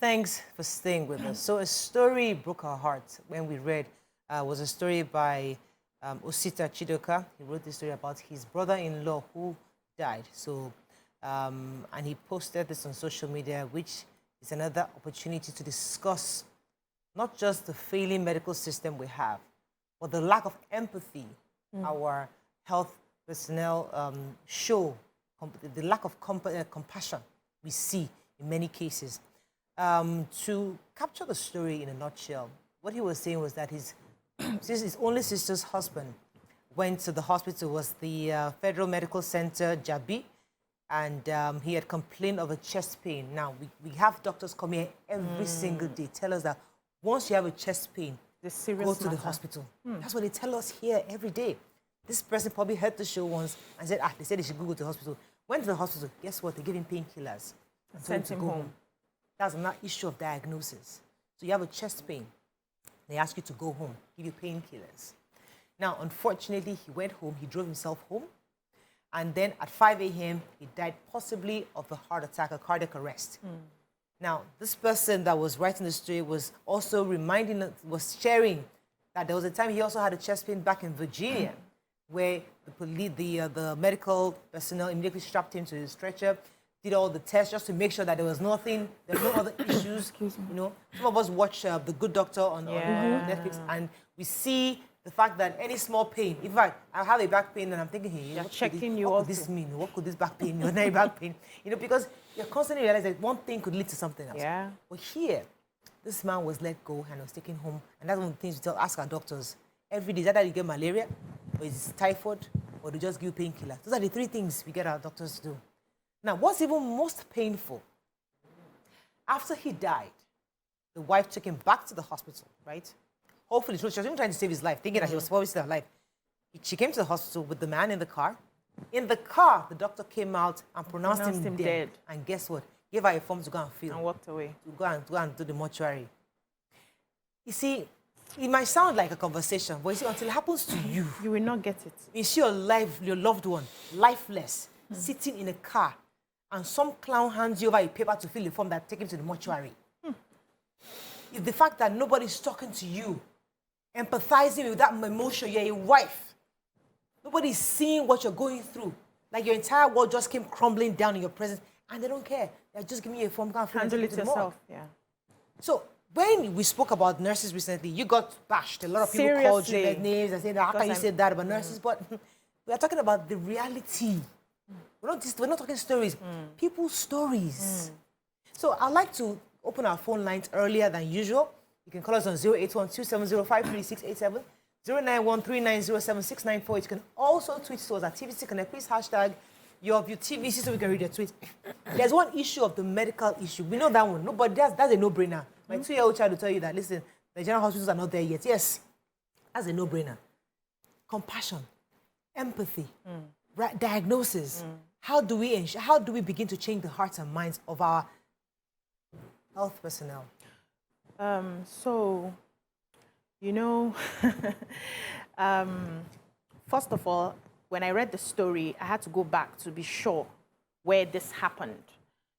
Thanks for staying with us. So a story broke our hearts when we read, was a story by Osita Chidoka. He wrote this story about his brother-in-law who died. So, and he posted this on social media, which is another opportunity to discuss not just the failing medical system we have, but the lack of empathy our health personnel show, the lack of compassion we see in many cases. To capture the story in a nutshell, what he was saying was that his only sister's husband went to the hospital, was the Federal Medical Center, Jabi, and he had complained of a chest pain. Now, we have doctors come here every single day, tell us that once you have a chest pain, go to the hospital. That's what they tell us here every day. This person probably heard the show once and said, they said they should go to the hospital. Went to the hospital, guess what? They gave him painkillers and sent him home. That's another issue of diagnosis. So you have a chest pain. They ask you to go home, give you painkillers. Now, unfortunately, he went home, he drove himself home, and then at 5 a.m., he died possibly of a heart attack, a cardiac arrest. Now, this person that was writing the story was also was sharing that there was a time he also had a chest pain back in Virginia, where the medical personnel immediately strapped him to his stretcher, did all the tests just to make sure that there was nothing, there were no other issues. You know, some of us watch The Good Doctor on Netflix, and we see the fact that any small pain, in fact, I have a back pain and I'm thinking, hey, what could this mean? What could this back pain, ordinary back pain? You know, because you're constantly realizing that one thing could lead to something else. Yeah. But here, this man was let go and was taken home, and that's one of the things we ask our doctors every day. Is that how you get malaria, or is it typhoid, or they just give you painkillers? Those are the three things we get our doctors to do. Now, what's even most painful, after he died, the wife took him back to the hospital, right? Hopefully, she was even trying to save his life, thinking that he was probably still alive. She came to the hospital with the man in the car. In the car, the doctor came out and pronounced him dead. And guess what? Gave her a form to go and fill. And walked away. To go and do the mortuary. You see, it might sound like a conversation, but you see, until it happens to you, you will not get it. You see your loved one, lifeless, sitting in a car, and some clown hands you over a paper to fill the form that take him to the mortuary. It's the fact that nobody's talking to you, empathizing with that emotion. You're a wife. Nobody's seeing what you're going through. Like your entire world just came crumbling down in your presence, and they don't care. They're just giving you a form. Handle it yourself. Yeah. So when we spoke about nurses recently, you got bashed. A lot of people called you their names and said, how can you say that about nurses? But we are talking about the reality. We're not talking stories. People's stories. So I'd like to open our phone lines earlier than usual. You can call us on 081-2705-3687, 091-3907-694. You can also tweet to us at TVC Connect. Please hashtag your TVC so we can read your tweet. There's one issue of the medical issue. We know that one. Nobody, that's a no-brainer. My 2-year-old child will tell you that, listen, the general hospitals are not there yet. Yes, that's a no-brainer. Compassion, empathy, diagnosis. How do we begin to change the hearts and minds of our health personnel? So, you know, first of all, when I read the story, I had to go back to be sure where this happened,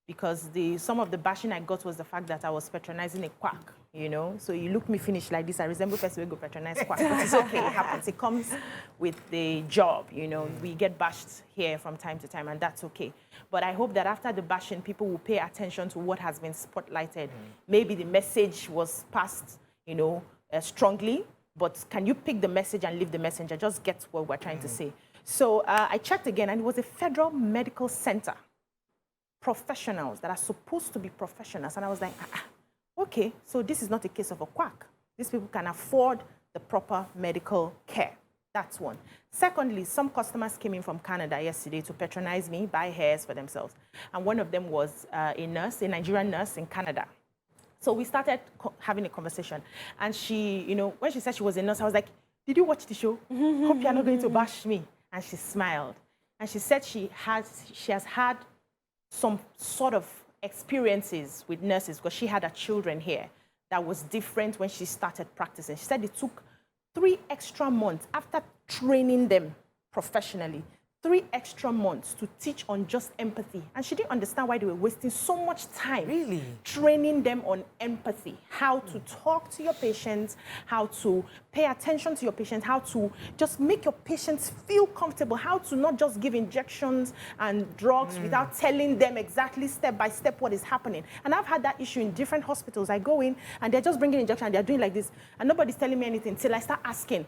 because some of the bashing I got was the fact that I was patronizing a quack, you know. So you look me finish like this, I resemble a person who go patronize quack. But it's okay, it happens. It comes with the job, you know. We get bashed here from time to time, and that's okay. But I hope that after the bashing, people will pay attention to what has been spotlighted. Maybe the message was passed, you know, strongly, but can you pick the message and leave the messenger? Just get what we're trying to say. So I checked again, and it was a federal medical center. Professionals that are supposed to be professionals. And I was like, okay, so this is not a case of a quack. These people can afford the proper medical care. That's one. Secondly, some customers came in from Canada yesterday to patronize me, buy hairs for themselves. And one of them was a nurse, a Nigerian nurse in Canada. So we started having a conversation. And she, you know, when she said she was a nurse, I was like, did you watch the show? Hope you're not going to bash me. And she smiled. And she said she has had some sort of experiences with nurses because she had her children here that was different when she started practicing. She said it took 3 extra months after training them professionally 3 extra months to teach on just empathy. And she didn't understand why they were wasting so much time training them on empathy, how to talk to your patients, how to pay attention to your patients, how to just make your patients feel comfortable, how to not just give injections and drugs without telling them exactly step by step what is happening. And I've had that issue in different hospitals. I go in and they're just bringing injection and they're doing like this and nobody's telling me anything till I start asking,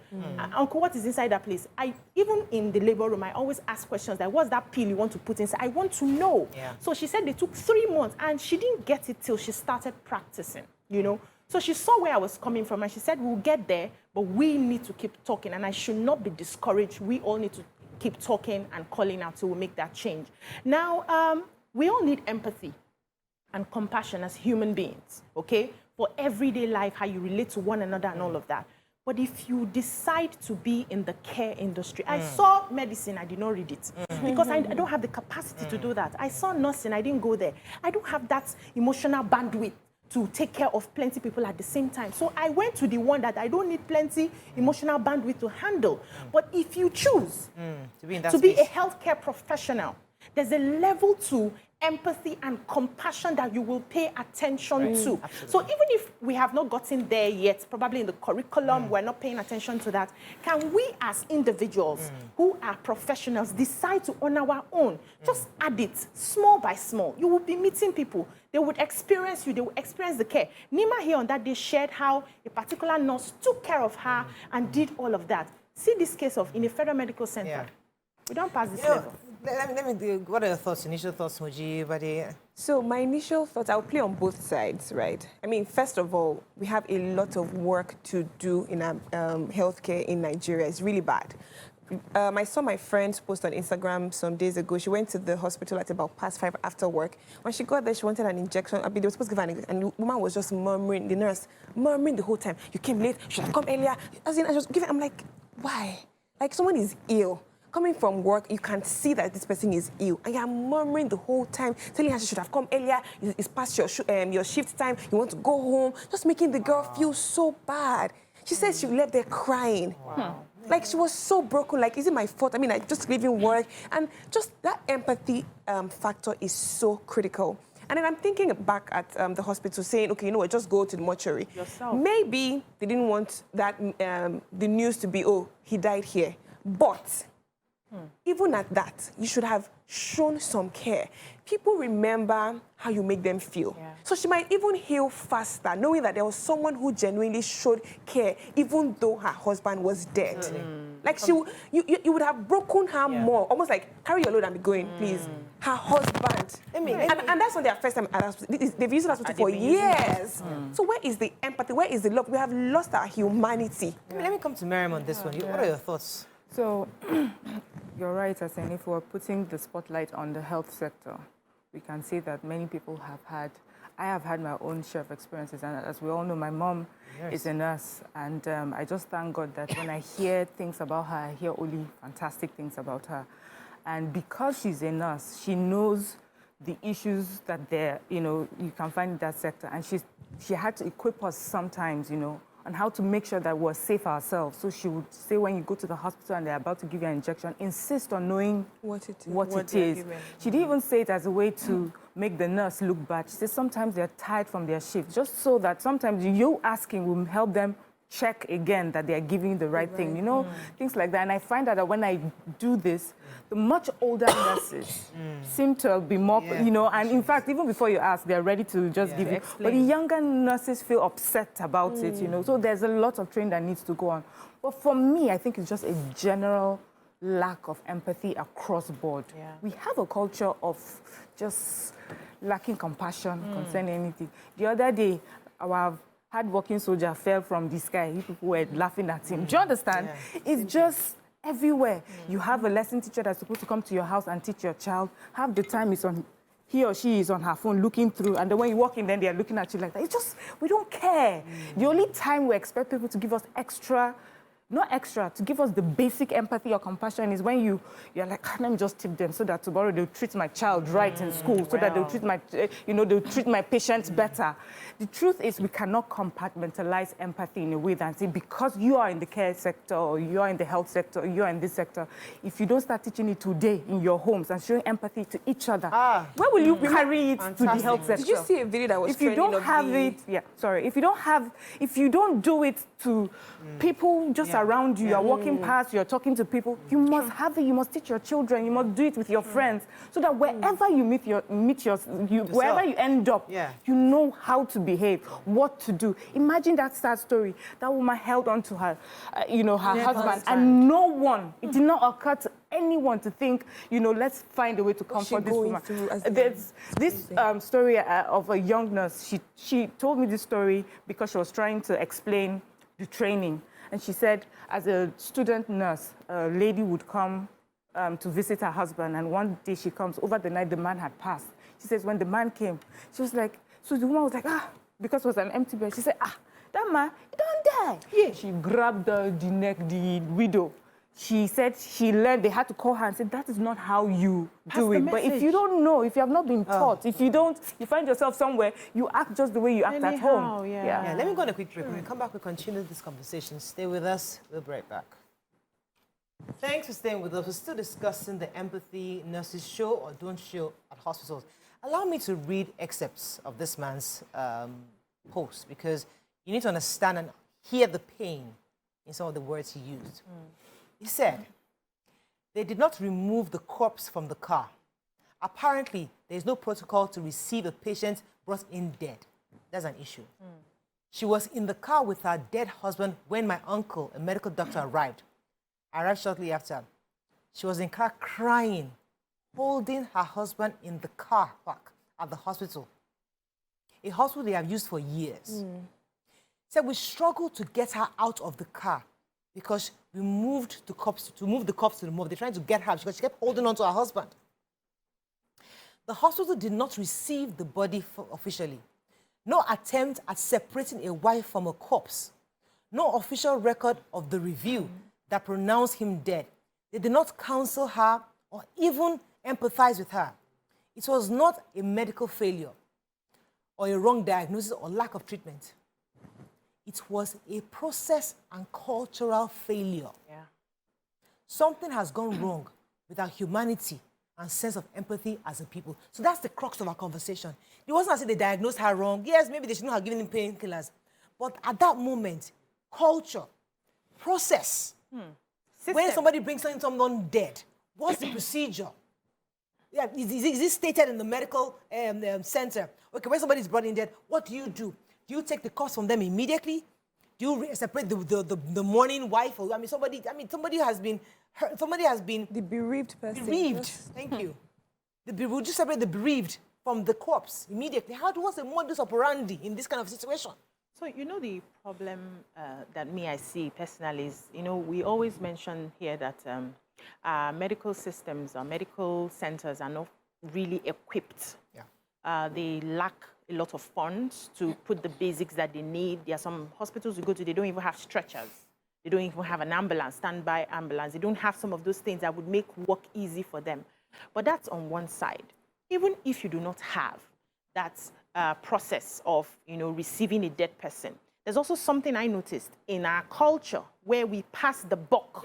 Uncle, what is inside that place? Even in the labor room, I always ask questions like, what's that pill you want to put inside? I want to know. So she said they took 3 months and she didn't get it till she started practicing, you know. So she saw where I was coming from and she said, we'll get there, but we need to keep talking and I should not be discouraged. We all need to keep talking and calling out till we make that change. Now, we all need empathy and compassion as human beings, okay? For everyday life, how you relate to one another and all of that. But if you decide to be in the care industry, I saw medicine, I did not read it because I don't have the capacity to do that. I saw nursing, I didn't go there. I don't have that emotional bandwidth to take care of plenty people at the same time. So I went to the one that I don't need plenty emotional bandwidth to handle. But if you choose to be a healthcare professional, there's a level to empathy and compassion that you will pay attention to. Absolutely. So even if we have not gotten there yet, probably in the curriculum, we're not paying attention to that, can we as individuals who are professionals decide to on our own, just add it small by small. You will be meeting people. They would experience you. They will experience the care. Nima here on that day shared how a particular nurse took care of her and did all of that. See this case of in a federal medical center. We don't pass this level. Let me what are your thoughts, initial thoughts, Moji? So my initial thoughts, I'll play on both sides, right? I mean, first of all, we have a lot of work to do in our healthcare in Nigeria. It's really bad. I saw my friend post on Instagram some days ago. She went to the hospital at about past 5 after work. When she got there, she wanted an injection. I mean, they were supposed to give her an, and the woman was just murmuring, the nurse, murmuring the whole time. You came late, you should have come earlier. As in, I was giving, I'm like, why? Like, someone is ill. Coming from work, you can see that this person is ill. And you're murmuring the whole time, telling her she should have come earlier, it's past your shift time, you want to go home, just making the girl feel so bad. She says she left there crying. Like, she was so broken, like, is it my fault? I mean, I just leaving work. And just that empathy factor is so critical. And then I'm thinking back at the hospital saying, okay, you know what, just go to the mortuary. Yourself. Maybe they didn't want that the news to be, oh, he died here. But even at that, you should have shown some care. People remember how you make them feel. So she might even heal faster, knowing that there was someone who genuinely showed care, even though her husband was dead. Like, you would have broken her more, almost like, carry your load and be going, please. Her husband. And that's not their first time at hospital. They've used hospital for years. So where is the empathy? Where is the love? We have lost our humanity. Let me come to Miriam on this one. What are your thoughts? So, you're right, Aseni, if we're putting the spotlight on the health sector, we can see that many people I have had my own share of experiences, and as we all know, my mom is a nurse, and I just thank God that when I hear things about her, I hear only fantastic things about her. And because she's a nurse, she knows the issues that you can find in that sector, and she had to equip us sometimes, on how to make sure that we're safe ourselves. So she would say, when you go to the hospital and they're about to give you an injection, insist on knowing what it is. She didn't even say it as a way to make the nurse look bad. She says sometimes they're tired from their shift, just so that sometimes you asking will help them check again that they're giving the right thing, things like that. And I find that when I do this, the much older nurses seem to be more, and in fact, even before you ask, they're ready to just give it. But the younger nurses feel upset about it, So there's a lot of training that needs to go on. But for me, I think it's just a general lack of empathy across board. We have a culture of just lacking compassion concerning anything. The other day, our hard-working soldier fell from the sky. People were laughing at him. Do you understand? It's just everywhere. You have a lesson teacher that's supposed to come to your house and teach your child. Half the time he or she is on her phone looking through, and then when you walk in, then they're looking at you like that. It's just, we don't care. The only time we expect people to give us extra, not extra, to give us the basic empathy or compassion is when you're like, "Ah, let me just tip them so that tomorrow they'll treat my child right in school, so that they'll treat my, they'll treat my patients better." The truth is we cannot compartmentalize empathy in a way that say, because you are in the care sector or you are in the health sector or you are in this sector, if you don't start teaching it today in your homes and showing empathy to each other, where will you carry it to the health sector? Did you see a video that was if you don't have it, if you don't do it to people just around you, you're walking past, you're talking to people, you must have it, you must teach your children, you must do it with your friends, so that wherever you wherever you end up, you know how to behave, what to do. Imagine that sad story. That woman held on to her, her husband, and no one, it did not occur to anyone to think, let's find a way to comfort this woman. There's this story of a young nurse. She told me this story because she was trying to explain the training. And she said, as a student nurse, a lady would come to visit her husband. And one day she comes, over the night, the man had passed. She says, when the man came, she was like, so the woman was like, because it was an empty bed. She said, that man, he don't die. Yeah. She grabbed the neck, the widow. She said she learned, they had to call her and say, that is not how you do it. But if you don't know, if you have not been taught, if you find yourself somewhere, you act just the way you act at home. Yeah, let me go on a quick break. When we come back, we'll continue this conversation. Stay with us. We'll be right back. Thanks for staying with us. We're still discussing the empathy nurses show or don't show at hospitals. Allow me to read excerpts of this man's post, because you need to understand and hear the pain in some of the words he used. He said, they did not remove the corpse from the car. Apparently, there is no protocol to receive a patient brought in dead. That's an issue. She was in the car with her dead husband when my uncle, a medical doctor, arrived. I arrived shortly after. She was in the car crying, holding her husband in the car park at the hospital, a hospital they have used for years. Said we struggled to get her out of the car because we moved the corpse to the morgue. They're trying to get her because she kept holding on to her husband. The hospital did not receive the body officially. No attempt at separating a wife from a corpse. No official record of the review that pronounced him dead. They did not counsel her or even empathize with her. It was not a medical failure or a wrong diagnosis or lack of treatment. It was a process and cultural failure. Something has gone wrong with our humanity and sense of empathy as a people. So that's the crux of our conversation. It wasn't as if they diagnosed her wrong. Yes, maybe they should not have given him painkillers. But at that moment, culture, process, when somebody brings someone dead, what's the procedure? Yeah, is it stated in the medical center? Okay, when somebody is brought in dead, what do? Do you take the corpse from them immediately? Do you separate the mourning wife? Or, somebody has been hurt. Somebody has been the bereaved person. Bereaved. Thank you. Would you separate the bereaved from the corpse immediately? What's the modus operandi in this kind of situation? So, the problem that I see personally is, we always mention here that our medical systems, our medical centers are not really equipped. They lack a lot of funds to put the basics that they need. There are some hospitals you go to, they don't even have stretchers. They don't even have an ambulance, standby ambulance. They don't have some of those things that would make work easy for them. But that's on one side. Even if you do not have that process of, receiving a dead person, there's also something I noticed in our culture where we pass the buck.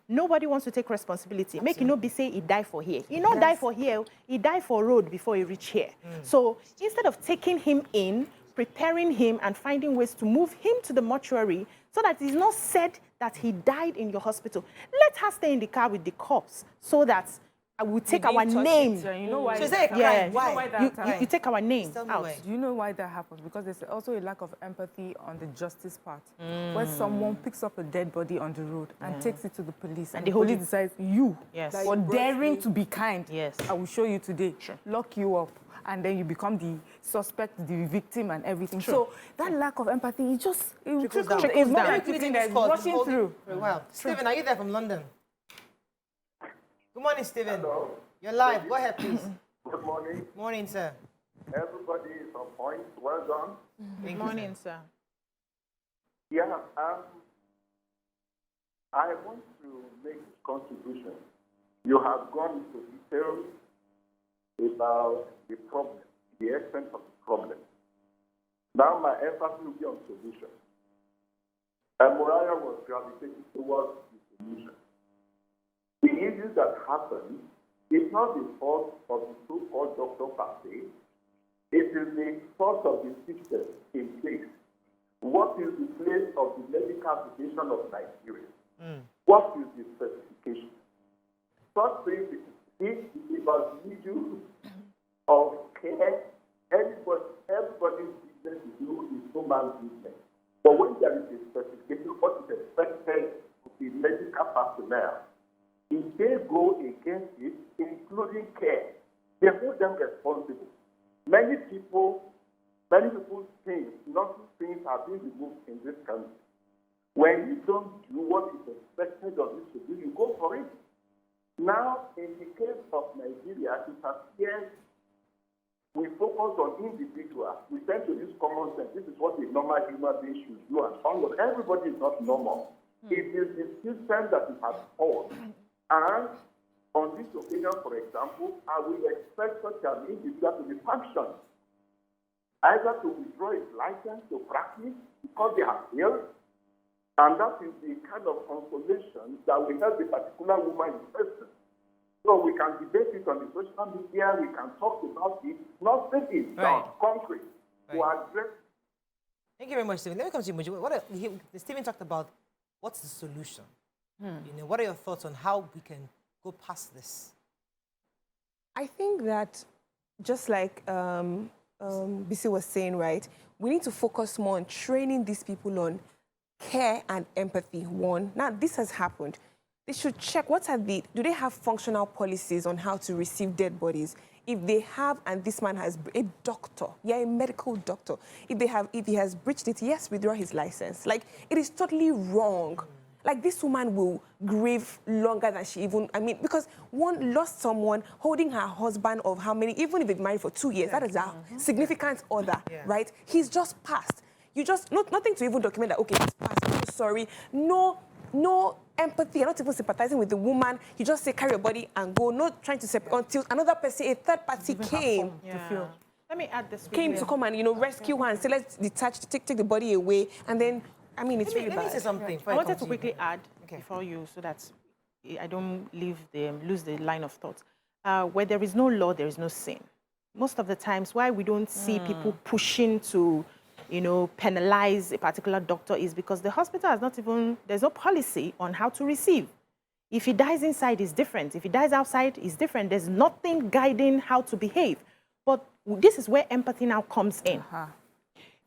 Nobody wants to take responsibility. Make be say he died for here. He not die for here, he died for road before he reach here. So instead of taking him in, preparing him and finding ways to move him to the mortuary so that it's not said that he died in your hospital, let her stay in the car with the corpse so that we take our name. You know why? So is that a crime? Why? You know why You take our name out. Do you know why that happens? Because there's also a lack of empathy on the justice part, where someone picks up a dead body on the road and takes it to the police, and the police decides, for daring to be kind, I will show you today, lock you up, and then you become the suspect, the victim, and everything. So that lack of empathy, it trickles down. It's not like something that's rushing through. Wow. Stephen, are you there from London? Good morning, Stephen. Hello. You're live. Go ahead, please. Good morning. Morning, sir. Everybody is on point. Well done. Good morning, sir. Yeah, I want to make a contribution. You have gone into details about the problem, the extent of the problem. Now my emphasis will be on solution. And Moriah was gravitating towards the solution. The issues that happen is not the fault of the so-called doctor per se. It is the fault of the system in place. What is the place of the medical association of Nigeria? What is the specification? First thing is about the issue of care. Everybody's business is no man's business. But when there is a specification, what is expected of the medical personnel, if they go against it, including care, they hold them responsible. Many people think nothing things are being removed in this country. When you don't do what is expected of you to do, you go for it. Now, in the case of Nigeria, it appears we focus on individuals. We tend to use common sense. This is what a normal human being should do and follow. Everybody is not normal. It is the system that is at fault. And on this occasion, for example, I will expect such an individual to be sanctioned, either to withdraw his license to practice because they have failed, and that is the kind of consolation that will help the particular woman in person. So we can debate it on the social media, we can talk about it. Nothing is done concrete to address. Thank you very much, Stephen. Let me come to you, Muji. Stephen talked about what's the solution. What are your thoughts on how we can go past this? I think that just like BC was saying, right, we need to focus more on training these people on care and empathy. One, now this has happened. They should check do they have functional policies on how to receive dead bodies? If they have, and this man has a doctor, a medical doctor, if he has breached it, yes, withdraw his license. Like, it is totally wrong. Like, this woman will grieve longer than she even, because one lost someone holding her husband of how many, even if they've married for 2 years, that is a significant other, right? He's just passed. You just, nothing to even document that, okay, he's passed, I'm so sorry. No empathy, you're not even sympathizing with the woman. You just say, carry your body and go, not trying to separate until another person, a third party came. Let me add this. Came to come and, rescue her and say, let's detach, take the body away. And then, it's really bad. Let me say something. I wanted to quickly add before you, so that I don't lose the line of thought. Where there is no law, there is no sin. Most of the times, why we don't see people pushing to, penalize a particular doctor is because the hospital has there's no policy on how to receive. If he dies inside, it's different. If he dies outside, it's different. There's nothing guiding how to behave. But this is where empathy now comes in.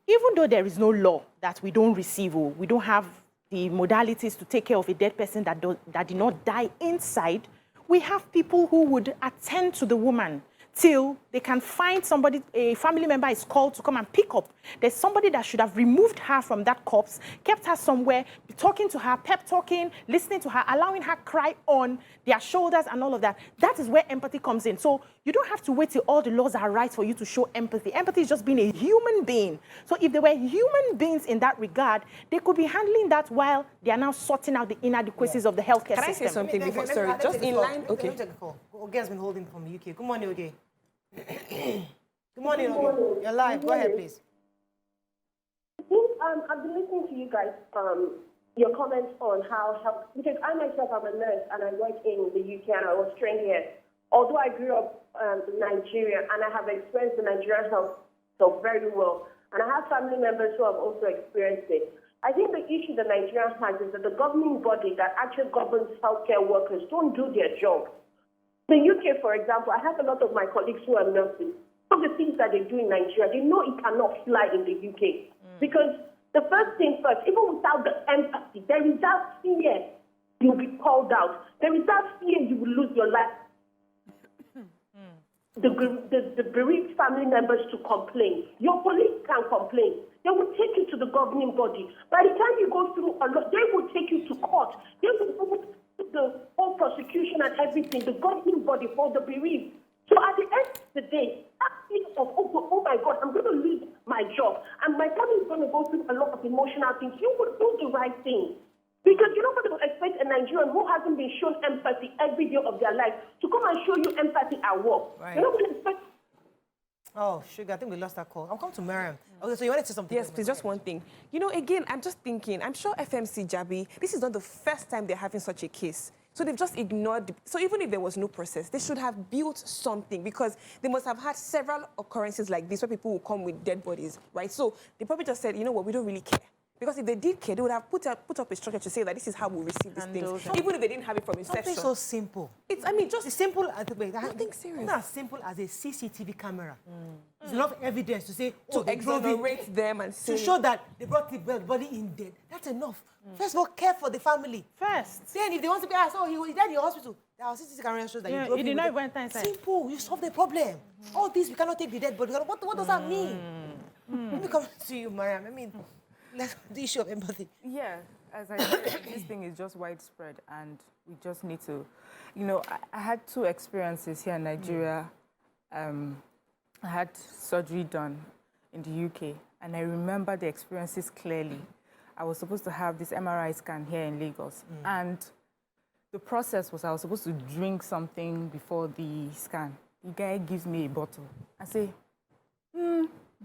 Even though there is no law that we don't receive, or we don't have the modalities to take care of a dead person that did not die inside, we have people who would attend to the woman till they can find somebody, a family member is called to come and pick up. There's somebody that should have removed her from that corpse, kept her somewhere, talking to her, pep talking, listening to her, allowing her cry on their shoulders and all of that. That is where empathy comes in. So you don't have to wait till all the laws are right for you to show empathy. Empathy is just being a human being. So if there were human beings in that regard, they could be handling that while they are now sorting out the inadequacies of the healthcare system. Can I say something before? Sorry, just in line. Okay. Let me take a call. Oge has been holding from the UK. Good morning, Oge. Good morning, Oge. You're live. Go ahead, please. I've been listening to you guys, your comments on how health, because I myself am a nurse and I work in the UK and I was trained here. Although I grew up in Nigeria and I have experienced the Nigerian health so very well, and I have family members who have also experienced it. I think the issue that Nigeria has is that the governing body that actually governs healthcare workers don't do their job. The UK, for example, I have a lot of my colleagues who are nurses. Some of the things that they do in Nigeria, they know it cannot fly in the UK. Because the first thing first, even without the empathy, there is that fear you'll be called out. There is that fear you will lose your life. The bereaved family members to complain. Your police can complain. They will take you to the governing body. By the time you go through a lot, they will take you to court. They will do the whole prosecution and everything, the governing body for the bereaved. So at the end of the day, that feeling of, oh my God, I'm going to lose my job, and my family is going to go through a lot of emotional things. You will do the right thing. Because you're not going to expect a Nigerian who hasn't been shown empathy every day of their life to come and show you empathy at work. Right. You're not going to expect. Oh, sugar, I think we lost that call. I'll come to Miriam. Okay, so you wanted to say something? Yes, please, just one thing. You know, again, I'm just thinking, I'm sure FMC Jabi, this is not the first time they're having such a case. So they've just ignored, so even if there was no process, they should have built something because they must have had several occurrences like this where people will come with dead bodies, right? So they probably just said, you know what, we don't really care. Because if they did care, they would have put up a structure to say that this is how we receive these things. Even if they didn't have it from inception. Something so simple. It's, I mean, just It's simple as nothing serious. Not as simple as a CCTV camera. There's enough evidence to say, oh, to they drove in, exonerate them and say to show that they brought the body in dead. That's enough. First of all, care for the family. First. Then if they want to be asked, oh, he died in the hospital, there are CCTV camera shows that Yeah, you drove you in did with not it. even enter inside. Simple. You solve the problem. All this, we cannot take the dead body. What does that mean? Let me come to you, Mariam. I mean, let's the issue of empathy. Yeah, as I said, this thing is just widespread, and we just need to, you know, I had two experiences here in Nigeria. I had surgery done in the UK, and I remember the experiences clearly. I was supposed to have this MRI scan here in Lagos, and the process was I was supposed to drink something before the scan. The guy gives me a bottle. I say,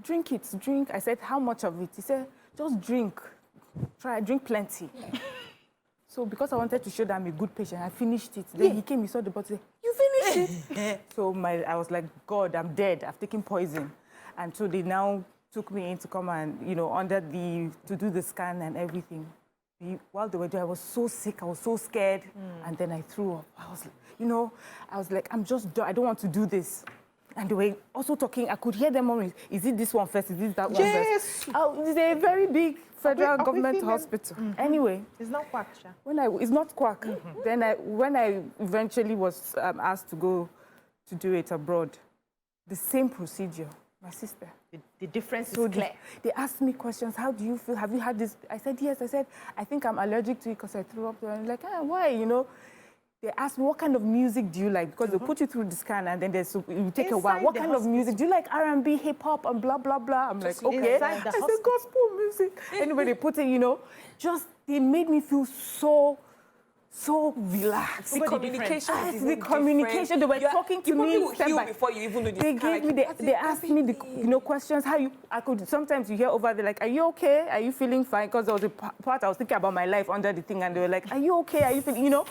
drink it, drink. I said, how much of it? He said, just drink. Drink plenty. So because I wanted to show that I'm a good patient, I finished it. Then he came, he saw the bottle, you finished it? So I was like, God, I'm dead. I've taken poison. And so they now took me in to come and, you know, to do the scan and everything. While they were doing, I was so sick, I was so scared. And then I threw up. I was, you know, I was like, I'm just done. I don't want to do this. And they were also talking, I could hear them on, is it this one first, is it that one first? Oh, it's a very big federal government hospital. Anyway. It's not quack, Sha. It's not quack. Then when I eventually was asked to go to do it abroad, the same procedure, my sister. The difference is clear. They asked me questions, how do you feel? Have you had this? I said, yes. I said, I think I'm allergic to it because I threw up. And like, why, you know? They asked me, what kind of music do you like? Because they put you through the scan and then you take a while. What kind of music? Do you like R&B, hip-hop, and blah, blah, blah? I'm like, okay. I said, gospel music. Anyway, they put it, you know, they made me feel so relaxed. the communication is the even communication. different. They were talking to me. You probably will heal before you even know They gave me, they asked me the questions. Sometimes you hear over there, like, are you okay? Are you feeling fine? Because there was a part I was thinking about my life under the thing, and they were like, are you okay? Are you feeling, you know?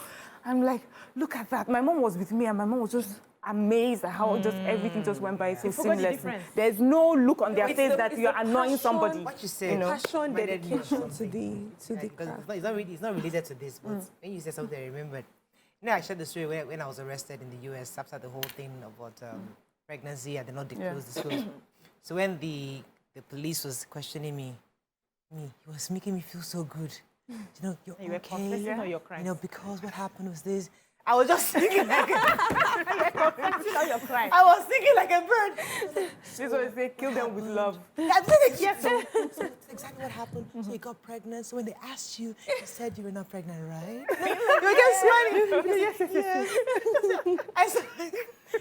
I'm like, look at that. My mom was with me, and my mom was just amazed at how just everything just went by so seamlessly. There's no look on their face that you're annoying somebody. What you say, you know? passion, dedication to the craft. It's not related to this, but when you said something, I remembered. You know, I shared the story when I was arrested in the US after the whole thing about pregnancy and they not disclose. So when the police was questioning me, it was making me feel so good. You know, you're You were okay. confessing all your crimes. You know, because what happened was this. I was just thinking like all your crimes. I was thinking like a bird. This one they kill them with love. Yes, so that's exactly what happened. So you got pregnant. So when they asked you, you said you were not pregnant, right? You were just smiling. Yes. I said,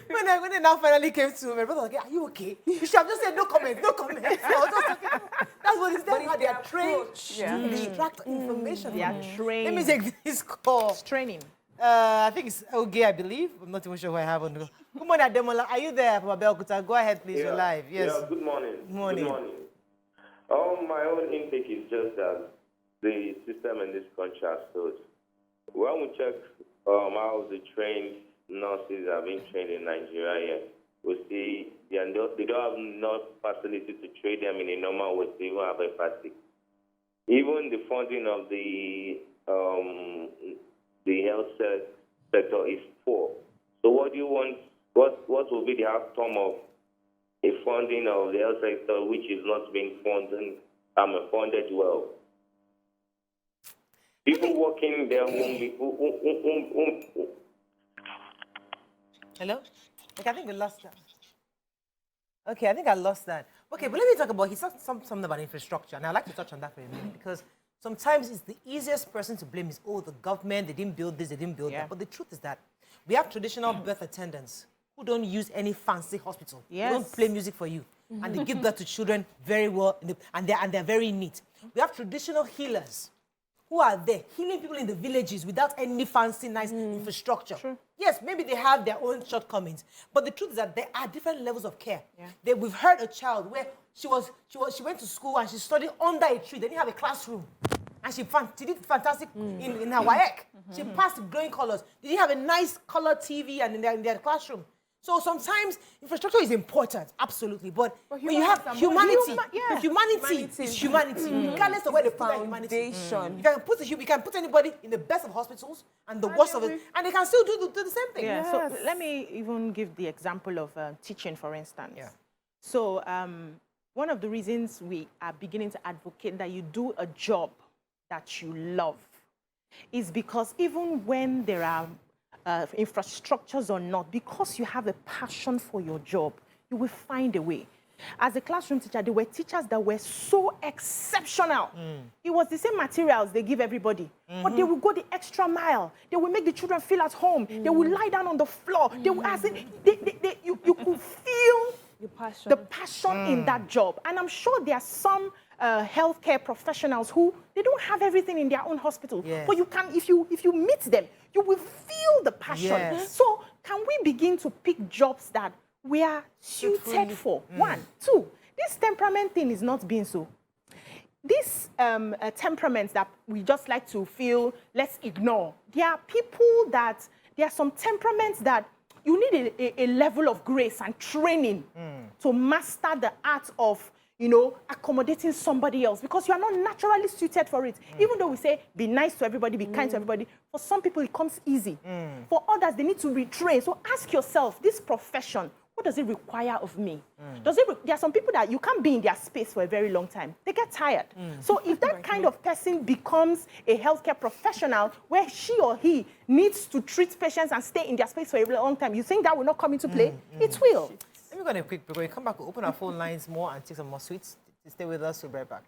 when they now finally came to me, my brother was like, are you okay? You should have just said no comment, no comment. So I was just like, that's what it's done. How they are trained to extract information. They are trained. Let me take this call. It's training. I think it's okay, I believe. I'm not even sure who I have on the go. Good morning, Ademola. Are you there, Papa Belkuta? Go ahead, please. You're live. Yes. Yeah, good morning. Morning. Good morning. My own intake is just that the system in this country has failed. When we check how the trained nurses have been trained in Nigeria, we see they don't have enough facility to train them in a normal way to even have empathy. Even the funding of the health sector is poor. So what do you want? What will be the outcome of a funding of the health sector which is not being funded well? People working there won't be. Hello? Okay, I think we lost that. Okay, I think I lost that. Okay, but let me talk about, he said something about infrastructure, and I'd like to touch on that for a minute, because sometimes it's the easiest person to blame is, oh, the government, they didn't build this, they didn't build that. But the truth is that we have traditional birth attendants who don't use any fancy hospital. Yes. They don't play music for you. And they give birth to children very well, and they're very neat. We have traditional healers who are there healing people in the villages without any fancy, nice infrastructure. True. Yes, maybe they have their own shortcomings, but the truth is that there are different levels of care. Yeah. We've heard a child where she went to school and she studied under a tree. They didn't have a classroom. And she did fantastic in her WAEC. She passed with glowing colors. They didn't have a nice color TV and in their classroom. So sometimes infrastructure is important, absolutely. But when you have humanity, humanity is humanity, regardless of where they put that humanity. You can put anybody in the best of hospitals and the worst of it, and they can still do the same thing. Yeah. Yes. So let me even give the example of teaching, for instance. Yeah. So one of the reasons we are beginning to advocate that you do a job that you love is because even when there are infrastructures or not, because you have a passion for your job, you will find a way. As a classroom teacher, there were teachers that were so exceptional. It was the same materials they give everybody, but they will go the extra mile. They will make the children feel at home. They will lie down on the floor. They will, you could feel the passion in that job. And I'm sure there are some healthcare professionals who they don't have everything in their own hospital, but you can, if you meet them, you will feel the passion. Yes. So can we begin to pick jobs that we are suited for? One. Two, this temperament thing is not being so. This temperaments that we just like to feel, let's ignore. There are people that, there are some temperaments that you need a level of grace and training to master the art of, you know, accommodating somebody else, because you are not naturally suited for it. Even though we say, be nice to everybody, be kind to everybody, for some people it comes easy. For others, they need to retrain. So ask yourself, this profession, what does it require of me? There are some people that you can't be in their space for a very long time. They get tired. So if that kind of person becomes a healthcare professional where she or he needs to treat patients and stay in their space for a very long time, you think that will not come into play? It will. Let me go on a quick break. When we come back, we'll open our phone lines more and take some more sweets. Stay with us. We'll be right back.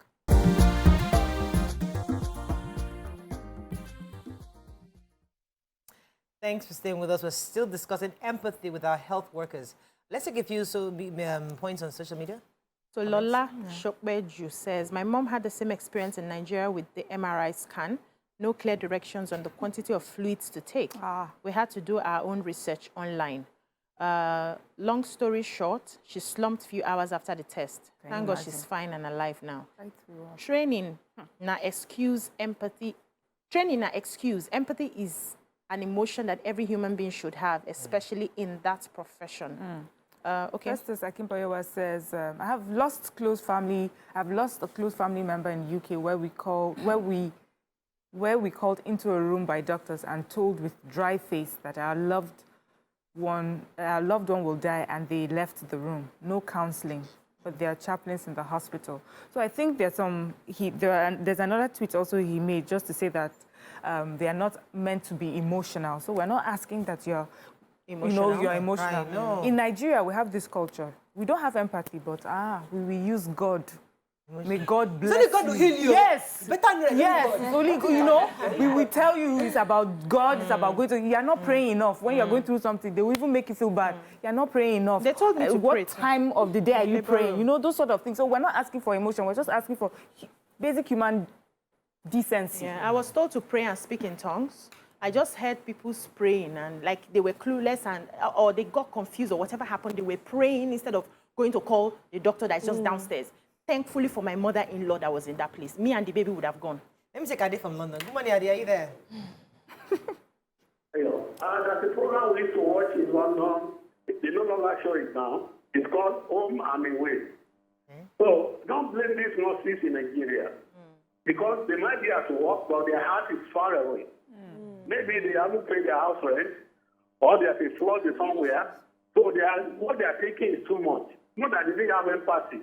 Thanks for staying with us. We're still discussing empathy with our health workers. Let's take a few points on social media. So Lola Shokbeju says, my mom had the same experience in Nigeria with the MRI scan. No clear directions on the quantity of fluids to take. We had to do our own research online. Long story short, she slumped a few hours after the test. Thank God she's fine and alive now. Training na excuse empathy. Training na excuse. Empathy is an emotion that every human being should have, especially in that profession. Okay. Justice Akimpoyewa says, I have lost close family. I've lost a close family member in the UK where we called into a room by doctors and told with dry face that our loved one will die, and they left the room. No counseling, but there are chaplains in the hospital. So I think there's another tweet also he made just to say that they are not meant to be emotional. So we're not asking that you're emotional. You're emotional. In Nigeria, we have this culture. We don't have empathy, but we will use God. May God bless you. God will heal you. Yes. Yes. Only, you know, we will tell you it's about God, it's about going to... You are not praying enough. When you are going through something, they will even make you feel bad. You are not praying enough. They told me to pray. What time of the day are you praying? You know, those sort of things. So we're not asking for emotion. We're just asking for basic human decency. Yeah, I was told to pray and speak in tongues. I just heard people praying and like they were clueless and or they got confused or whatever happened. They were praying instead of going to call the doctor that's just downstairs. Thankfully for my mother-in-law that was in that place, me and the baby would have gone. Let me take Adi from London. Good morning, Adi. Are you there? There's a program we used to watch in London. They no longer show it now. It's called Home and Away. So don't blame these nurses in Nigeria because they might be at work, but their heart is far away. Maybe they haven't paid their house rent, or there's a flood somewhere. So what they are taking is too much. Not that they didn't have empathy.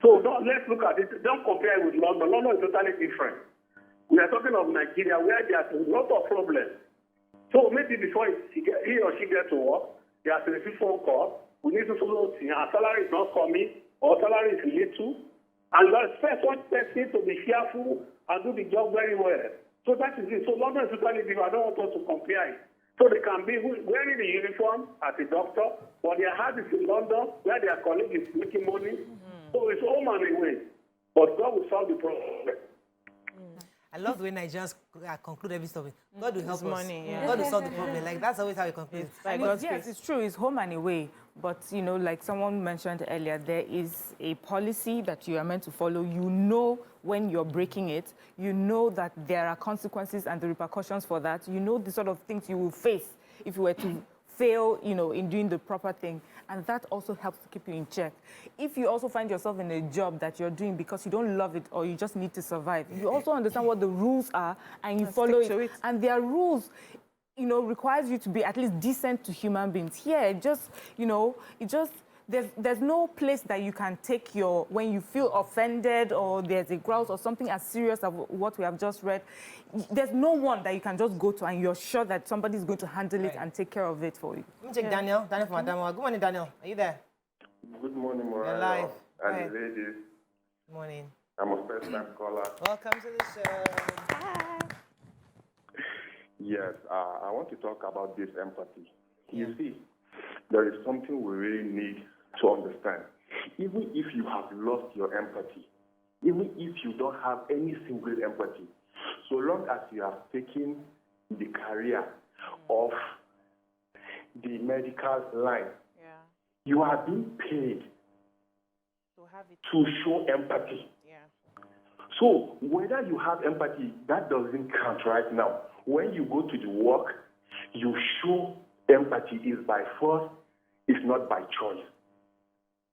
So let's look at it. Don't compare it with London. London is totally different. We are talking of Nigeria where there's a lot of problems. So maybe before he or she gets to work, they have to receive phone call. We need to follow things. Our salary is not coming, or salary is little. And the first one person to be fearful and do the job very well. So that is it. So London is totally different. I don't want us to compare it. So they can be wearing the uniform as a doctor, but their heart is in London where their colleague is making money. So it's home and away. But God will solve the problem. I love the way Nigerians conclude every story. God will help us. money, yeah. God will solve the problem. Like, that's always how we conclude. By But God's yes, grace. it's true. It's home and away. But, you know, like someone mentioned earlier, there is a policy that you are meant to follow. You know when you're breaking it. You know that there are consequences and the repercussions for that. You know the sort of things you will face if you were to fail, you know, in doing the proper thing. And that also helps to keep you in check. If you also find yourself in a job that you're doing because you don't love it or you just need to survive, you also understand what the rules are and you follow it. And their rules, you know, requires you to be at least decent to human beings. Here, just, you know, there's no place that you can take when you feel offended or there's a grouse or something as serious as what we have just read. There's no one that you can just go to and you're sure that somebody's going to handle it and take care of it for you. Let me check Daniel. Daniel from Adamawa. Good morning, Daniel. Are you there? Good morning, You're Morales. live. Go And ahead. ladies. Good morning. I'm a first-time caller. Welcome to the show. Yes, I want to talk about this empathy. You see, there is something we really need to understand. Even if you have lost your empathy, even if you don't have any single empathy, so long as you have taken the career of the medical line, you are being paid to show empathy. So whether you have empathy, that doesn't count right now. When you go to the work, you show empathy is by force, it's not by choice.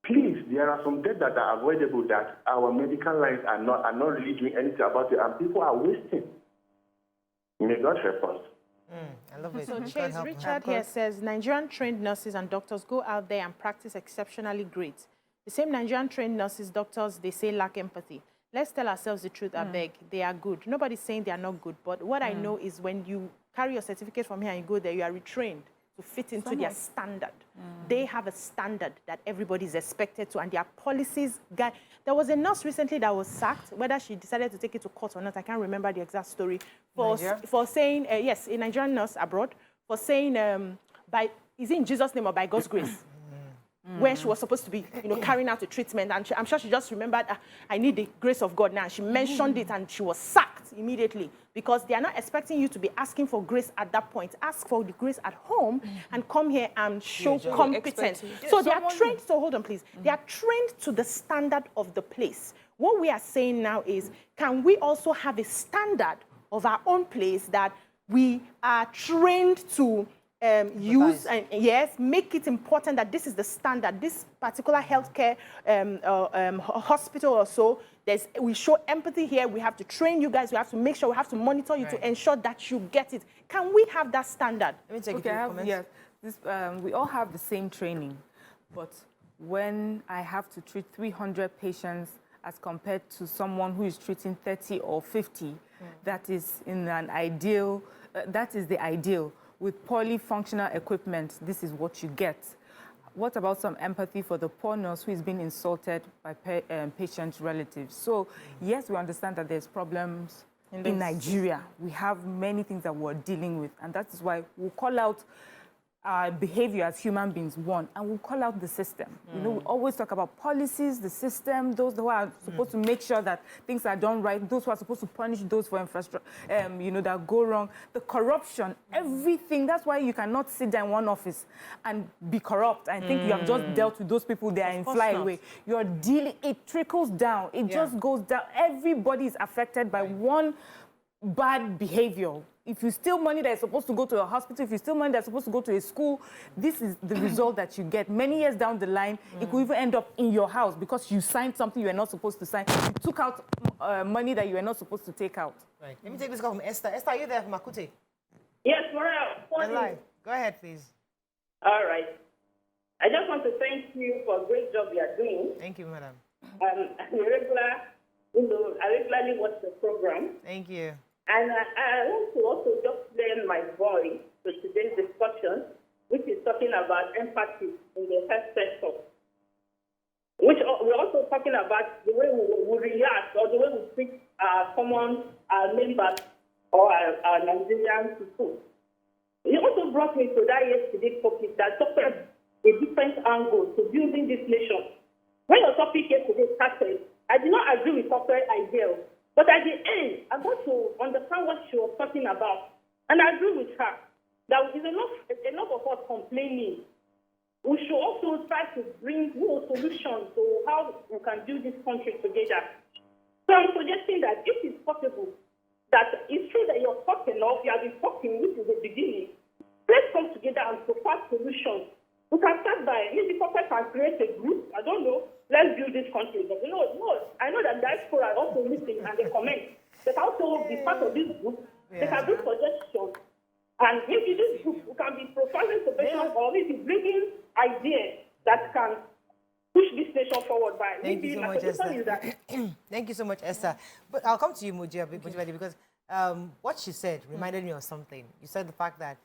Please, there are some deaths that are avoidable that our medical lines are not really doing anything about it, and people are wasting. May God help us. I love it. So God Chase, help Richard us. here says, Nigerian trained nurses and doctors go out there and practice exceptionally great. The same Nigerian trained nurses, doctors, they say lack empathy. Let's tell ourselves the truth, I beg. They are good. Nobody's saying they are not good. But what I know is when you carry your certificate from here and you go there, you are retrained to fit into their standard. They have a standard that everybody is expected to, and their policies guide. There was a nurse recently that was sacked, whether she decided to take it to court or not, I can't remember the exact story, for saying, yes, a Nigerian nurse abroad, for saying, is it in Jesus' name or by God's grace? Where she was supposed to be, you know, carrying out a treatment. And I'm sure she just remembered, I need the grace of God now. She mentioned it and she was sacked immediately because they are not expecting you to be asking for grace at that point. Ask for the grace at home and come here and show competence. So they are trained, so hold on please. They are trained to the standard of the place. What we are saying now is, can we also have a standard of our own place that we are trained to use and make it important that this is the standard. This particular healthcare hospital or so, we show empathy here. We have to train you guys. We have to make sure we have to monitor you to ensure that you get it. Can we have that standard? Let me take Okay, yes. We all have the same training, but when I have to treat 300 patients as compared to someone who is treating 30 or 50, that is in an ideal. That is the ideal. With poorly functional equipment, this is what you get. What about some empathy for the poor nurse who is being insulted by patient relatives? So, yes, we understand that there's problems in Nigeria. We have many things that we're dealing with, and that is why we'll call out our behavior as human beings, one, and we'll call out the system. You know, we always talk about policies, the system, those who are supposed to make sure that things are done right, those who are supposed to punish those for infrastructure, you know, that go wrong, the corruption, everything. That's why you cannot sit down in one office and be corrupt and think you have just dealt with those people, they are in flyaway. You're dealing, it trickles down, it just goes down. Everybody is affected by one bad behavior. If you steal money that is supposed to go to a hospital, if you steal money that's supposed to go to a school, this is the result that you get. Many years down the line, it could even end up in your house because you signed something you were not supposed to sign. You took out money that you were not supposed to take out. Right. Let me take this call from Esther. Esther, are you there from Akute? Yes, Morale. You're live. Go ahead, please. All right. I just want to thank you for a great job you are doing. Thank you, madam. I'm a regular, I regularly watch the program. Thank you. And I want to also just lend my voice to today's discussion, which is talking about empathy in the health sector. Which we're also talking about the way we react or the way we treat our common members or our Nigerian people. It also brought me to that yesterday's topic that talked about a different angle to building this nation. When your topic yesterday started, I did not agree with corporate ideals. But at the end, I got to understand what she was talking about. And I agree with her. There is enough of us complaining. We should also try to bring more solutions to how we can build this country together. So I'm suggesting that if it's possible, that it's true that you're talking or you have been talking, which is the beginning, let's come together and propose solutions. We can start by, maybe corporate can create a group, I don't know, let's build this country. But no, I know that diaspora are also listening and they comment. They can also be part of this group. They can do suggestions. And maybe this group can be proposing solutions or maybe bringing ideas that can push this nation forward by. Thank you so much, Esther. Thank you so much, Esther. But I'll come to you, Mojibade, because what she said reminded me of something. You said the fact that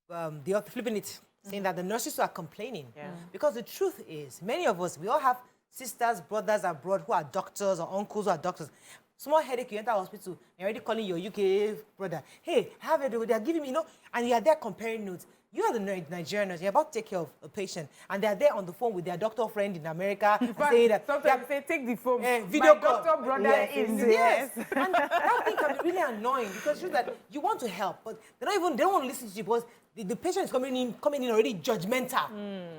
the author flipping it, saying that the nurses are complaining. Because the truth is, many of us, we all have sisters, brothers abroad who are doctors or uncles who are doctors. Small headache, you enter hospital, you're already calling your UK brother. Hey, have it, they're giving me, and you're there comparing notes. You are the Nigerian nurse, you're about to take care of a patient, and they're there on the phone with their doctor friend in America. Saying that sometimes they take the phone. Video My call. doctor brother Yes. And that thing can be really annoying because it's just that you want to help, but they don't want to listen to you because the patient is coming in already judgmental.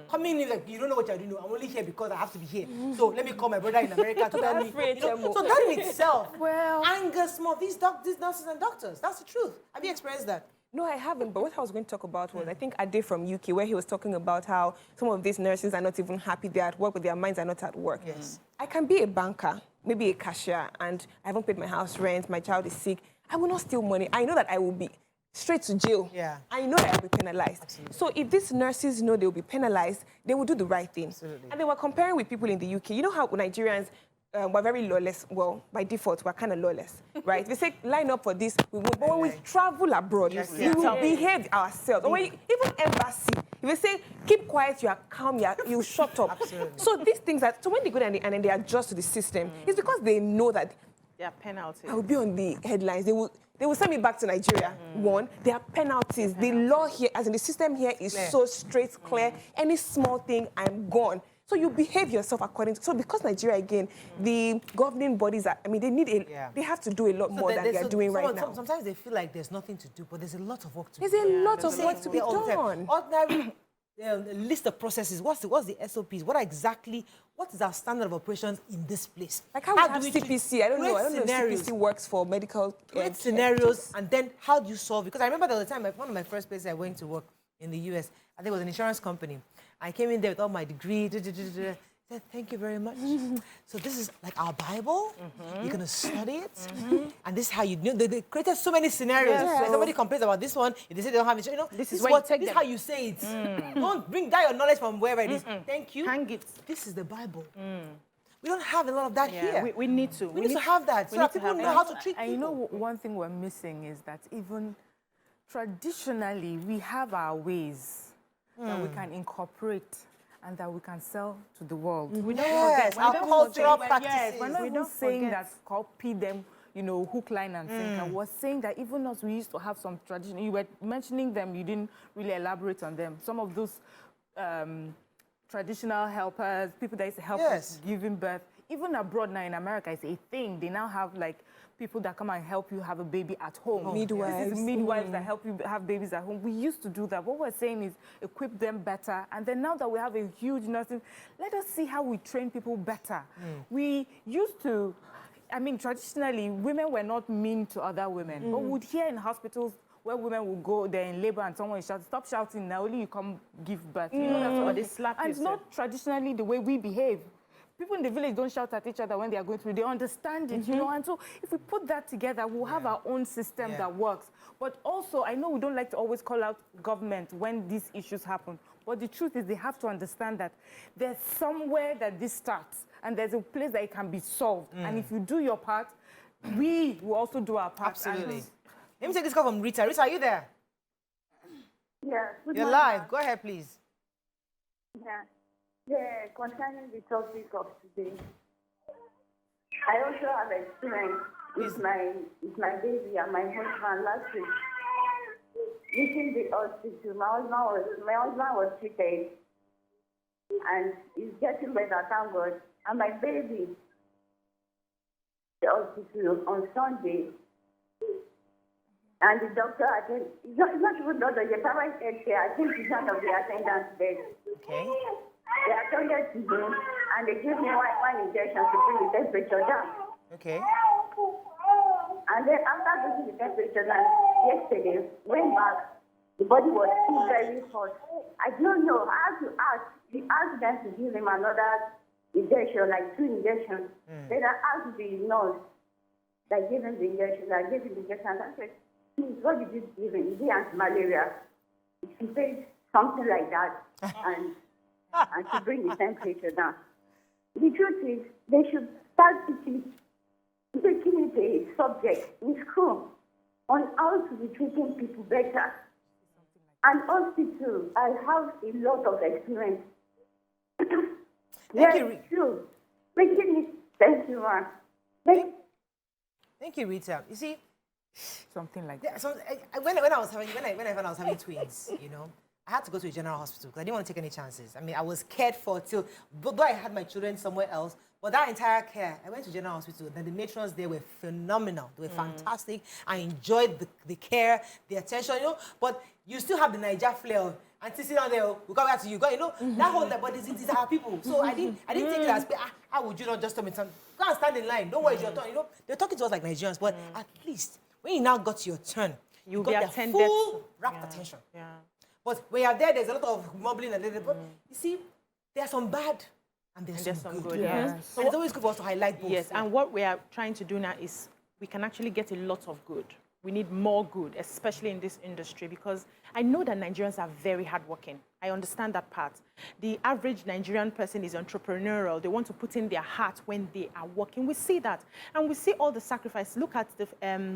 Coming in like, you don't know what you're doing. I'm only here because I have to be here. So let me call my brother in America to tell me. So that in itself angers more these nurses and doctors. That's the truth. Have you experienced that? No, I haven't. But what I was going to talk about was, I think Ade from UK, where he was talking about how some of these nurses are not even happy. They're at work, but their minds are not at work. Yes. I can be a banker, maybe a cashier, and I haven't paid my house rent, my child is sick. I will not steal money. I know that I will be straight to jail. Yeah. I know that I will be penalized. Absolutely. So if these nurses know they will be penalized, they will do the right thing. Absolutely. And they were comparing with people in the UK. You know how Nigerians, we're very lawless. Well, by default, we're kind of lawless, right? We say, line up for this, we won't. But when we travel abroad, we will behave ourselves. Or when even embassy, if they say, keep quiet, you are calm, you shut up. Absolutely. So these things, so when they go and then they adjust to the system, it's because they know that There are penalties. I will be on the headlines. They will send me back to Nigeria. One, there are penalties. The law here, as in the system here, is so straight, clear. Any small thing, I'm gone. So you behave yourself according to. So because Nigeria, again, the governing bodies are, they have to do a lot more than they are doing right now. Sometimes they feel like there's nothing to do, but there's a lot of work to do. There's a lot of work to be done. Ordinary list of processes. What's the SOPs? What is our standard of operations in this place? Like how we have CPC. I don't know if CPC works for medical create scenarios, and then how do you solve it? Because I remember the time, one of my first places I went to work in the US, I think it was an insurance company. I came in there with all my degree. Said, thank you very much. So this is like our Bible. You're going to study it. And this is how you know. They created so many scenarios. Like somebody complains about this one. If they say they don't have it, this is how you say it. Don't bring down your knowledge from wherever it is. Thank you. Hang it. This is the Bible. We don't have a lot of that here. We need to. We need to have that so that people know how to treat people. And you know, one thing we're missing is that even traditionally, we have our ways that we can incorporate and that we can sell to the world. We don't forget our cultural practices. Yes, we're not even saying that copy them, hook, line, and sinker. We're saying that even us, we used to have some tradition. You were mentioning them, you didn't really elaborate on them. Some of those traditional helpers, people that used to help us giving birth, even abroad now in America, it's a thing. They now have people that come and help you have a baby at home. Midwives. This is midwives that help you have babies at home. We used to do that. What we're saying is equip them better. And then now that we have a huge nursing, let us see how we train people better. We used to, traditionally, women were not mean to other women. But we would hear in hospitals where women will go there in labor and someone will shout, stop shouting, now only you come give birth. Or they slap you. And it's not traditionally the way we behave. People in the village don't shout at each other when they are going through. They understand it, And so if we put that together, we'll have our own system that works. But also, I know we don't like to always call out government when these issues happen. But the truth is they have to understand that there's somewhere that this starts. And there's a place that it can be solved. And if you do your part, we will also do our part. Absolutely. Let me take this call from Rita. Rita, are you there? Yeah. You're live. Go ahead, please. Yeah, concerning the topic of today, I also have experience with my baby and my husband last week. Meeting the hospital, my husband was treated, and he's getting better, thank God. And my baby, the hospital on Sunday. And the doctor, I think, it's not even doctor, the private health care, I think he's one of the attendants there. Okay. They attended to him and they gave me one injection to bring the temperature down. Okay. And then after bringing the temperature down, yesterday, went back, the body was still very hot. I don't know, I had to ask. We asked them to give him another injection, like 2 injections. Then I asked the nurse that gave him the injection, I gave him the injection, and I said, please, what did you give him? Is it anti-malaria? She said something like that, and to bring the temperature down. The truth is, they should start making it a subject in school on how to be treating people better. And hospital, I have a lot of experience. Thank you. True. Making it, thank you, ma'am. Thank you, Rita. You see, Something like yeah, that. so when I was having twins, you know, I had to go to a general hospital because I didn't want to take any chances. I mean, I was cared for till, though I had my children somewhere else, but that entire care, I went to general hospital. Then the matrons there were phenomenal. They were fantastic. I enjoyed the care, the attention, you know. But you still have the Niger flair. And sitting down there, we come back to you, you know, that whole, but these are our people. So I didn't take it as, how would you not just tell me something? Go and stand in line. Don't worry, it's your turn. You know, they're talking to us like Nigerians, but at least when you now got to your turn, you got their full rapt attention. Yeah. But when you're there, there's a lot of mumbling and but you see, there's some bad and there's some good. Yes. So it's always good for us to highlight both. Yes, and what we are trying to do now is we can actually get a lot of good. We need more good, especially in this industry, because I know that Nigerians are very hardworking. I understand that part. The average Nigerian person is entrepreneurial. They want to put in their heart when they are working. We see that. And we see all the sacrifice. Look at the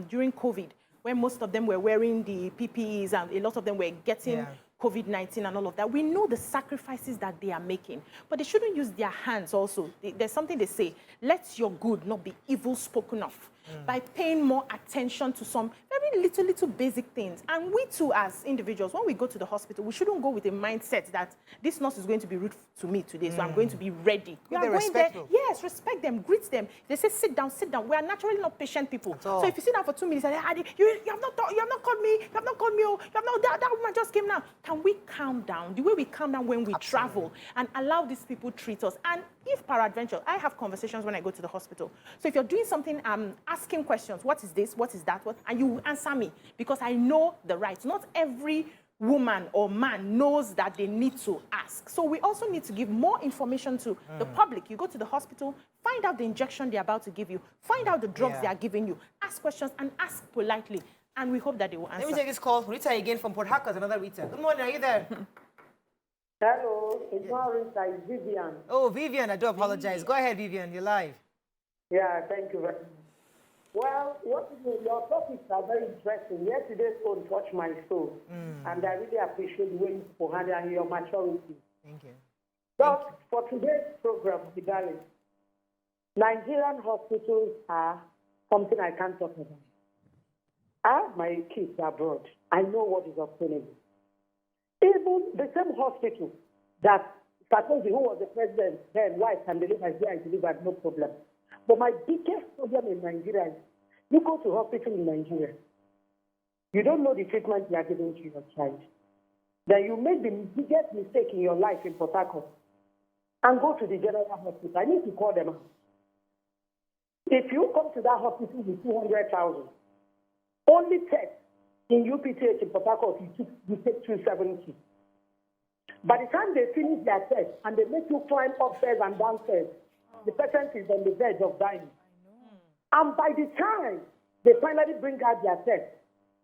during COVID, when most of them were wearing the PPEs and a lot of them were getting COVID-19 and all of that. We know the sacrifices that they are making, but they shouldn't use their hands also. There's something they say, let your good not be evil spoken of. By paying more attention to some very little basic things. And we too, as individuals, when we go to the hospital, we shouldn't go with a mindset that this nurse is going to be rude to me today, so I'm going to be ready. You are going there, yes, respect them, greet them. They say, sit down, sit down. We are naturally not patient people. So if you sit down for 2 minutes and say, you have not called me, you have not called me, oh, you have not, that woman just came now. Can we calm down? The way we calm down when we travel and allow these people treat us. And if peradventure, I have conversations when I go to the hospital. So if you're doing something, asking questions, what is this, what is that, what, and you answer me, because I know the rights. Not every woman or man knows that they need to ask. So we also need to give more information to the public. You go to the hospital, find out the injection they're about to give you, find out the drugs they are giving you, ask questions and ask politely. And we hope that they will answer. Let me take this call. Rita again from Port Harcourt, another Rita. Good morning, are you there? Hello, it's not Rita, it's Vivian. Oh, Vivian, I do apologize. Go ahead, Vivian, you're live. Yeah, thank you very much. Well, your topics are very interesting. Yesterday's phone touched my soul, and I really appreciate the way you spoke and your maturity. Thank you. But for today's program, Kigali, Nigerian hospitals are something I can't talk about. I have my kids abroad. I know what is obtainable. Even the same hospital that Sarkozy, who was the president then, wife can deliver here and deliver, no problem. But my biggest problem in Nigeria is you go to hospital in Nigeria, you don't know the treatment you are giving to your child. Then you make the biggest mistake in your life in Port Harcourt and go to the general hospital. I need to call them out. If you come to that hospital with 200,000, only test in UPTH in Port Harcourt, you take 270. By the time they finish their test and they make you climb upstairs and downstairs, the patient is on the verge of dying. And by the time they finally bring out their test,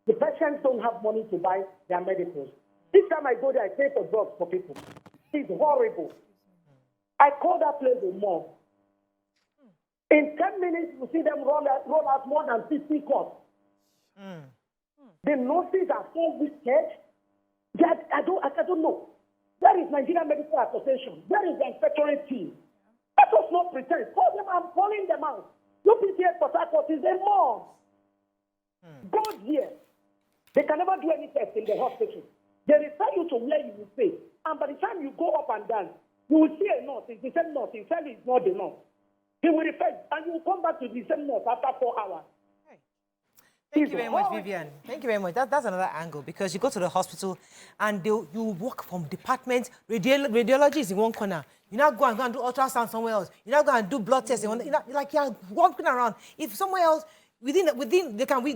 the patients don't have money to buy their medicines. Each time I go there, I pay for drugs for people. It's horrible. I call that place a mall. In 10 minutes, you see them roll out more than 50 cots. The nurses are so wicked that I don't know. Where is Nigerian Medical Association? Where is the inspectorate team? Let us not pretend. Call them, I'm calling them out. UPTH Port Harcourt is a mall. God here. They can never do any test in the hospital. They refer you to where you will stay. And by the time you go up and down, you will see a nurse. It's the same nurse. In fact, it's not the nurse. He will refer, and you will come back to the same nurse after 4 hours. Thank you very much, Vivian. Thank you very much. That's another angle, because you go to the hospital and you walk from department, radiology is in one corner. You now go and do ultrasound somewhere else. You now go and do blood tests. You're walking around. If somewhere else, within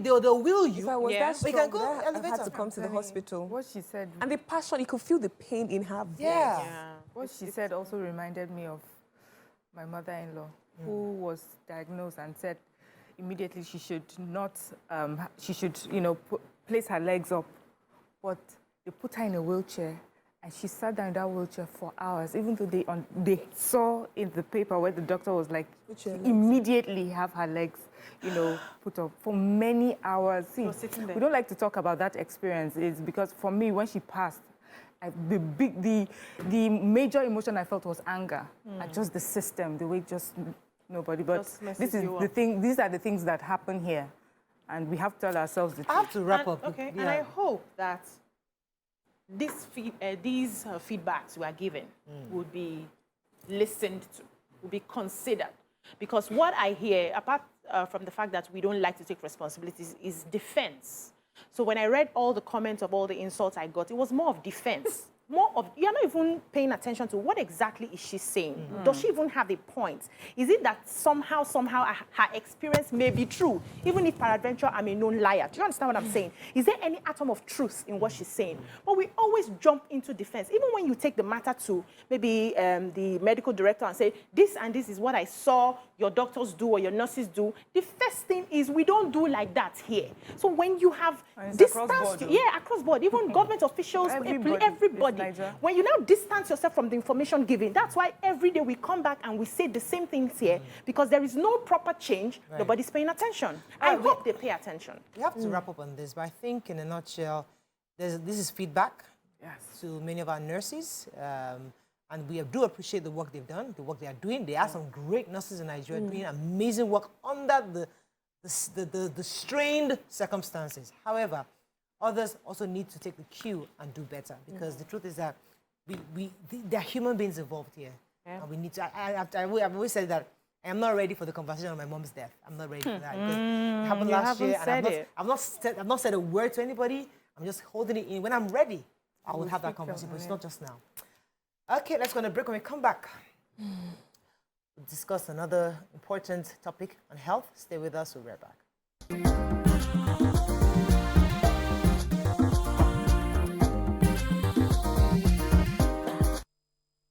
they'll will you. If I was that But strong, you can go I elevator. had to come to the hospital. What she said, And the passion, you could feel the pain in her voice. Yeah. what she said also reminded me of my mother-in-law, who was diagnosed and said immediately she should not, place her legs up. But they put her in a wheelchair, and she sat down in that wheelchair for hours, even though they saw in the paper where the doctor was like, immediately have her legs, put up for many hours. See, we don't like to talk about that experience. It's because for me, when she passed, the major emotion I felt was anger at just the system, the way just nobody. But this is the thing. These are the things that happen here, and we have to tell ourselves the truth. I have to wrap up. Okay, Yeah. and I hope that these feedbacks we are given would be listened to, will be considered. Because what I hear, apart from the fact that we don't like to take responsibilities, is defense. So when I read all the comments of all the insults I got, it was more of defense. More of, you're not even paying attention to what exactly is she saying. Does she even have a point? Is it that somehow her experience may be true, even if peradventure I'm a known liar? Do you understand what I'm saying? Is there any atom of truth in what she's saying? But we always jump into defense. Even when you take the matter to maybe the medical director and say, this and this is what I saw your doctors do or your nurses do, the first thing is we don't do like that here. So when you have distance, across board, even government officials, everybody. When you now distance yourself from the information given, that's why every day we come back and we say the same things here, because there is no proper change. Right. Nobody's paying attention. I hope they pay attention. We have to wrap up on this, but I think in a nutshell, this is feedback to many of our nurses. And we do appreciate the work they've done, the work they are doing. There are some great nurses in Nigeria doing amazing work under the strained circumstances. However, others also need to take the cue and do better, because the truth is that there are human beings involved here. Yeah. And we need to, I've always said that I am not ready for the conversation on my mom's death. I'm not ready for that. Because it happened last year, and I've not said a word to anybody. I'm just holding it in. When I'm ready, I will have that conversation, but it's not just now. Okay, let's go on a break. When we come back, we'll discuss another important topic on health. Stay with us, we'll be right back.